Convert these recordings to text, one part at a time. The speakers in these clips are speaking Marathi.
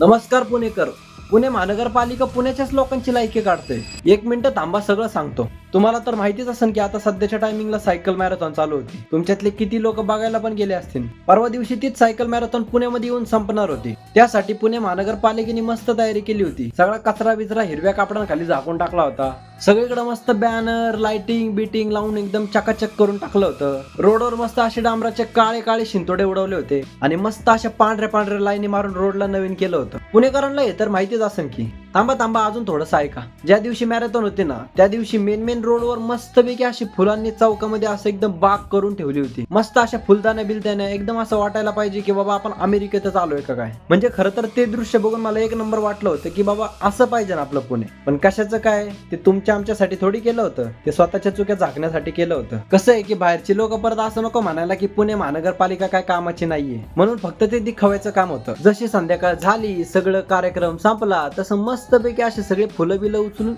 नमस्कार पुणेकर. पुणे महानगरपालिका पुण्याच्याच लोकांची लायकी काढते. 1 मिनिट थांबा, सगळं सांगतो. तुम्हाला तर माहितीच असेल की आता सध्याच्या टायमिंगला सायकल मॅरेथॉन चालू होती. तुमच्यातले किती लोक बघायला पण गेले असतील. परवा दिवशी तीच सायकल मॅरेथॉन पुण्यामध्ये येऊन संपणार होती. त्यासाठी पुणे महानगरपालिकेने मस्त तयारी केली होती. सगळा कचरा बिचरा हिरव्या कापडांखाली झाकून टाकला होता. सगळीकडे मस्त बॅनर लाइटिंग बिटिंग लावून एकदम चकाचक करून टाकलं होतं. रोडवर मस्त असे डांबराचे काळे काळे शिंतोडे उडवले होते आणि मस्त अशा पांढऱ्या पांढऱ्या लाईनी मारून रोडला नवीन केलं होतं. पुणेकरांना हे तर माहितीच असेल की. थांबा थांबा, अजून थोडंसं ऐका. ज्या दिवशी मॅरेथॉन होते ना, त्या दिवशी मेन रोडवर मस्तपैकी अशी फुलांनी चौकामध्ये असं एकदम बाग करून ठेवली होती. मस्त अशा फुलदाण्या बिलदाण्या, एकदम असं वाटायला पाहिजे की बाबा आपण अमेरिकेतच आलोय का काय. म्हणजे खरं तर ते दृश्य बघून मला 1 नंबर वाटलं होतं की बाबा असं पाहिजे ना आपलं पुणे. पण कशाचं काय, ते तुमच्या आमच्यासाठी थोडी केलं होतं. ते स्वतःच्या चुक्या झाकण्यासाठी केलं होतं. कसं आहे की बाहेरची लोक परत असं नको म्हणायला की पुणे महानगरपालिका काय कामाची नाहीये, म्हणून फक्त ते दिखावायचं काम होतं. जशी संध्याकाळ झाली, सगळं कार्यक्रम संपला, तसं मस्तपैकी असे सगळे फुलं बिलं उचलून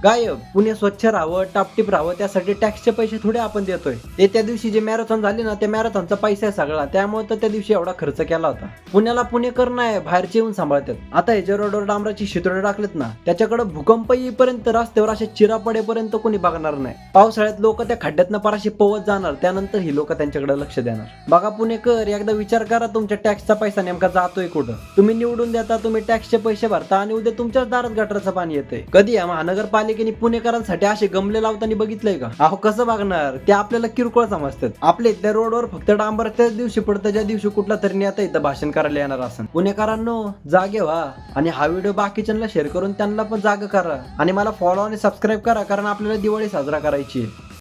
गायब. पुणे स्वच्छ राहावं, टापटीप राहावं, त्यासाठी टॅक्सचे पैसे थोडे आपण देतोय. ते त्या दिवशी जे मॅरेथॉन झाली ना, त्या मॅरेथॉनचा पैसा आहे सगळा. त्यामुळे तर त्या दिवशी एवढा खर्च केला होता. पुण्याला पुणेकर नाही, बाहेरचे येऊन सांभाळतात. आता हे जे रोडवर डांबराची शितोडे टाकलेत ना, त्याच्याकडे भूकंप येईपर्यंत रस्त्यावर असे चिरा पडेपर्यंत कोणी बघणार नाही. पावसाळ्यात लोक त्या खड्ड्यातनं पराशी पवत जाणार, त्यानंतर ही लोक त्यांच्याकडे लक्ष देणार. बघा पुणेकर, एकदा विचार करा, तुमच्या टॅक्सचा पैसा नेमका जातोय कुठं. तुम्ही निवडून देता, तुम्ही टॅक्सचे पैसे भरता आणि उद्या तुमच्याच दारात गटराचं पाणी येतंय. कधी या महानगरपालिकेने पुणेकरांसाठी असे गमले लावताना बघितलंय का? अहो कसं बघणार, ते आपल्याला किरकोळ समजतात. आपल्या इथल्या रोडवर फक्त डांबर त्याच दिवशी पडतं ज्या दिवशी कुठला तरी नेता इथं भाषण करायला येणार असेल. पुणेकरांनो, जागे व्हा आणि हा व्हिडिओ बाकीच्यांना शेअर करून त्यांना पण जाग करा आणि मला फॉलो आणि सबस्क्राईब करा, कारण आपल्याला दिवाळी साजरा करायची आहे.